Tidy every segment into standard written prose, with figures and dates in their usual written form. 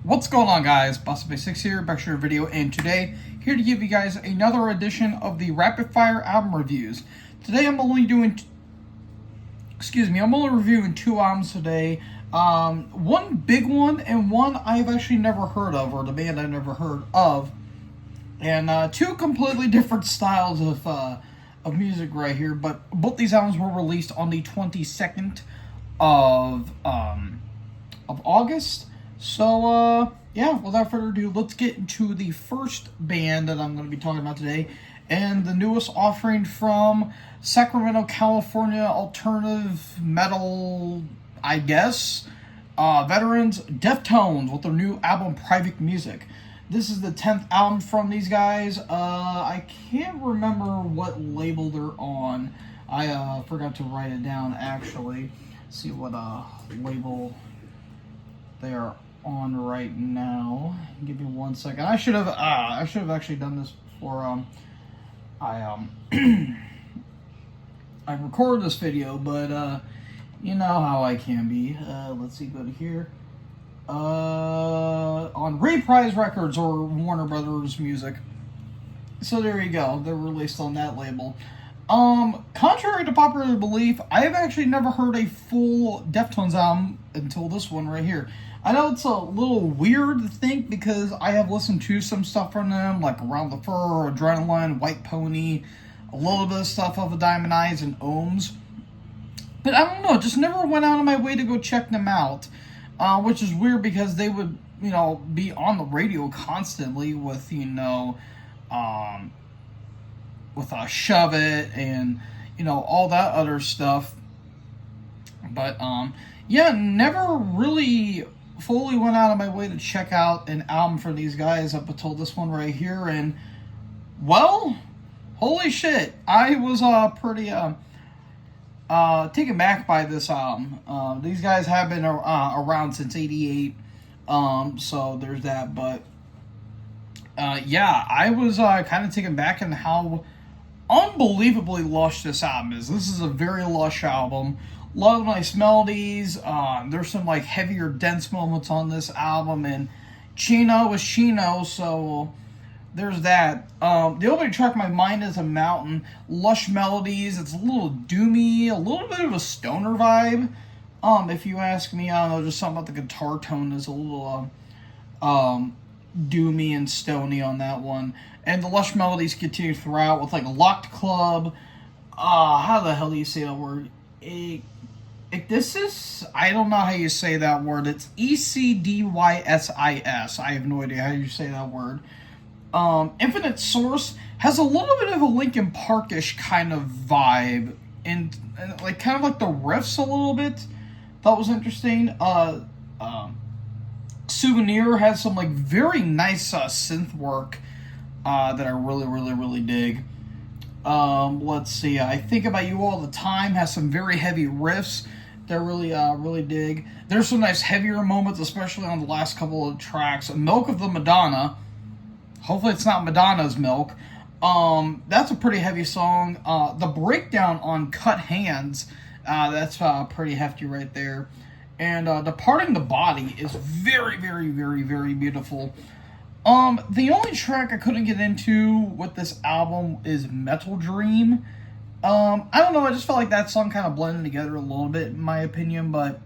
What's going on, guys? Boss6 here, back to your video, and today here to give you guys another edition of the rapid fire album reviews. Today I'm only reviewing two albums today. One big one and one I've actually never heard of, or the band I've never heard of, and two completely different styles of music right here. But both these albums were released on the 22nd of August. So, yeah, without further ado, let's get into the first band that I'm going to be talking about today, and the newest offering from Sacramento, California, alternative metal, I guess, veterans, Deftones, with their new album, Private Music. This is the 10th album from these guys. I can't remember what label they're on. I forgot to write it down, actually. See what label they are on right now. Give me 1 second. I should have actually done this before I recorded this video, but you know how I can be. Let's see, go to here. On Reprise Records or Warner Brothers Music. So there you go. They're released on that label. Contrary to popular belief, I have actually never heard a full Deftones album until this one right here. I know it's a little weird to think because I have listened to some stuff from them, like Around the Fur, Adrenaline, White Pony, a little bit of stuff off of Diamond Eyes and Ohms. But I don't know, just never went out of my way to go check them out, which is weird because they would, be on the radio constantly with, with Shove It and, all that other stuff. But, yeah, never really fully went out of my way to check out an album for these guys up until this one right here. And, well, holy shit, I was pretty taken back by this album. These guys have been around since '88, so there's that. But, yeah, I was kind of taken back in how unbelievably lush this album is. This is a very lush album. A lot of nice melodies. There's some like heavier, dense moments on this album, and Chino is Chino, so there's that. The opening track, My Mind is a Mountain, lush melodies. It's a little doomy, a little bit of a stoner vibe. If you ask me, I don't know, just something about the guitar tone is a little doomy and stony on that one. And the lush melodies continue throughout with like Locked Club. How the hell do you say that word? Ecdysis? I don't know how you say that word. It's Ecdysis. I have no idea how you say that word. Infinite Source has a little bit of a Linkin Park-ish kind of vibe, and like kind of like the riffs a little bit. That was interesting. Souvenir has some like very nice synth work that I really dig. Let's see. I Think About You All the Time has some very heavy riffs that I really dig. There's some nice heavier moments, especially on the last couple of tracks. Milk of the Madonna. Hopefully it's not Madonna's Milk. That's a pretty heavy song. The breakdown on Cut Hands, that's pretty hefty right there. And Departing the Body is very beautiful. The only track I couldn't get into with this album is Metal Dream. I don't know, I just felt like that song kind of blended together a little bit, in my opinion, but,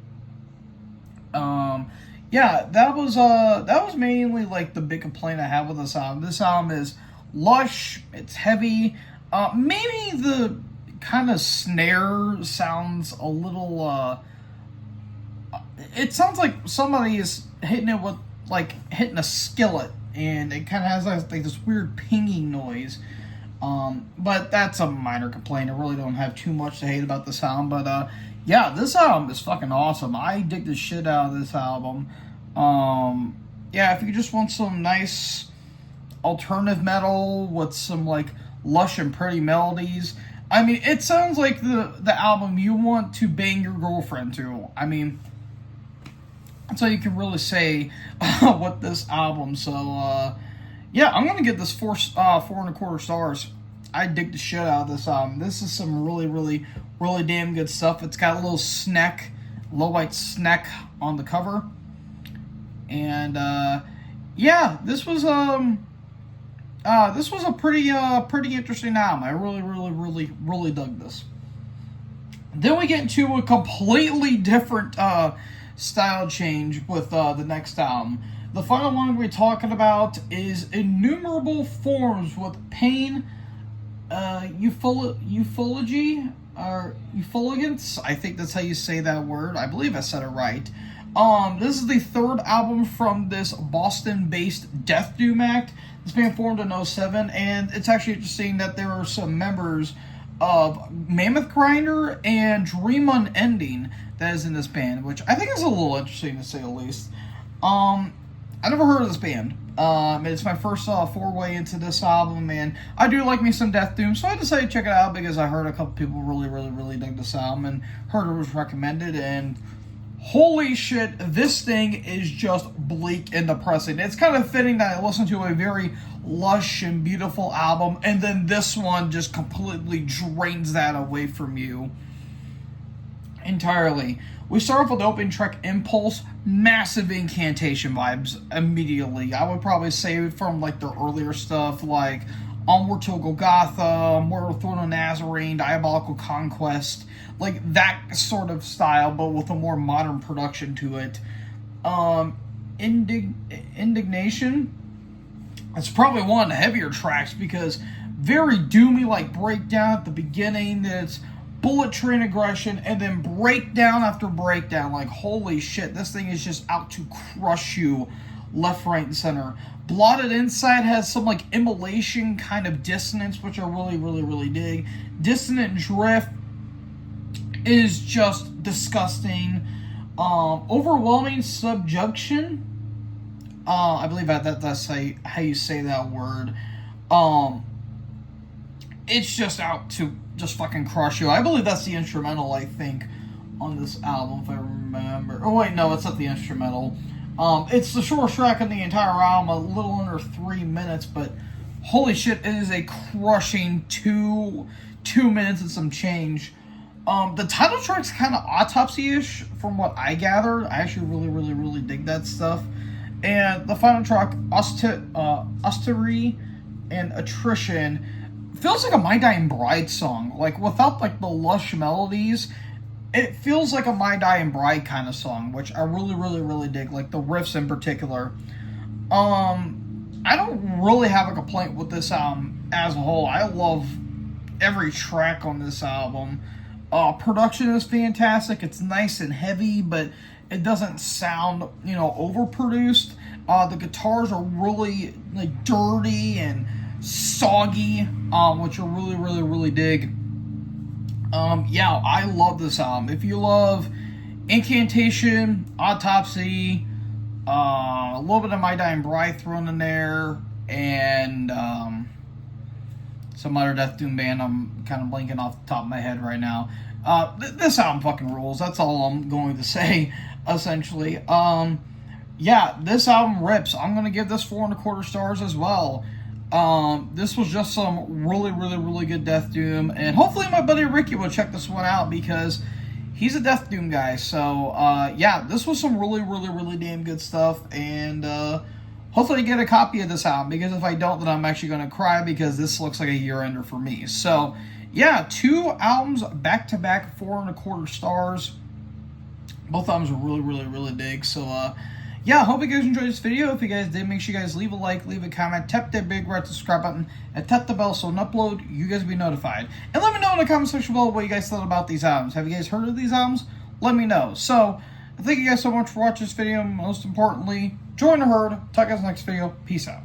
yeah, that was mainly, like, the big complaint I have with this album. This album is lush, it's heavy, maybe the kind of snare sounds a little, it sounds like somebody is hitting it with, like, hitting a skillet, and it kind of has like this weird pinging noise. But that's a minor complaint. I really don't have too much to hate about this album. But yeah, this album is fucking awesome. I dig the shit out of this album. Yeah, if you just want some nice alternative metal with some like lush and pretty melodies, I mean, it sounds like the album you want to bang your girlfriend to. I mean, that's all you can really say with this album. So, yeah, I'm gonna get this 4.25 stars. I dig the shit out of this album. This is some really damn good stuff. It's got a little snack, low white snack on the cover, And yeah, this was a pretty interesting album. I really dug this. Then we get into a completely different style change with the next album. The final one we're talking about is Innumerable Forms with Pain, Euphology, or Euphulgence. I think that's how you say that word. I believe I said it right. This is the third album from this Boston-based death doom act. This band formed in 2007, and it's actually interesting that there are some members of Mammoth Grinder and Dream Unending that is in this band, which I think is a little interesting to say the least. I never heard of this band. It's my first foray into this album, and I do like me some death doom, so I decided to check it out because I heard a couple people really dig this album and heard it was recommended, and holy shit, this thing is just bleak and depressing. It's kind of fitting that I listened to a very lush and beautiful album, and then this one just completely drains that away from you entirely. We start off with the opening track, Impulse. Massive incantation vibes immediately. I would probably say from like the earlier stuff, like Onward to Golgotha, Mortal Throne of Nazarene, Diabolical Conquest, like that sort of style, but with a more modern production to it. Indignation. It's probably one of the heavier tracks because very doomy, like breakdown at the beginning. That's bullet train aggression, and then breakdown after breakdown. Like, holy shit, this thing is just out to crush you left, right, and center. Blotted Inside has some, like, immolation kind of dissonance, which I really dig. Dissonant Drift is just disgusting. Overwhelming Subjunction. I believe that's how you say that word. It's just out to just fucking crush you. I believe that's the instrumental, I think, on this album, if I remember. Oh, wait, no, it's not the instrumental. It's the shortest track in the entire album, a little under 3 minutes, but holy shit, it is a crushing two minutes and some change. The title track's kind of autopsy-ish, from what I gathered. I actually really dig that stuff. And the final track, Austerity and Attrition, feels like a My Dying Bride song. Like, without, like, the lush melodies, it feels like a My Dying Bride kind of song, which I really dig, like, the riffs in particular. I don't really have a complaint with this album as a whole. I love every track on this album. Production is fantastic. It's nice and heavy, but it doesn't sound, overproduced. The guitars are really, like, dirty and soggy, which I really dig. Yeah, I love this album. If you love Incantation, Autopsy, a little bit of My Dying Bride thrown in there, and some other death doom band I'm kind of blanking off the top of my head right now. This album fucking rules. That's all I'm going to say, essentially. Yeah, this album rips. I'm going to give this 4.25 stars as well. This was just some really good death doom, and hopefully my buddy Ricky will check this one out because he's a death doom guy. So yeah, this was some really damn good stuff, and hopefully get a copy of this album, because if I don't, then I'm actually going to cry, because this looks like a year ender for me. So yeah, 2 albums back to back, 4.25 stars. Both albums were really dig. So yeah, I hope you guys enjoyed this video. If you guys did, make sure you guys leave a like, leave a comment, tap that big red subscribe button, and tap the bell so when I upload, you guys will be notified. And let me know in the comment section below what you guys thought about these albums. Have you guys heard of these albums? Let me know. So, thank you guys so much for watching this video. Most importantly, join the herd. Talk to you guys in the next video. Peace out.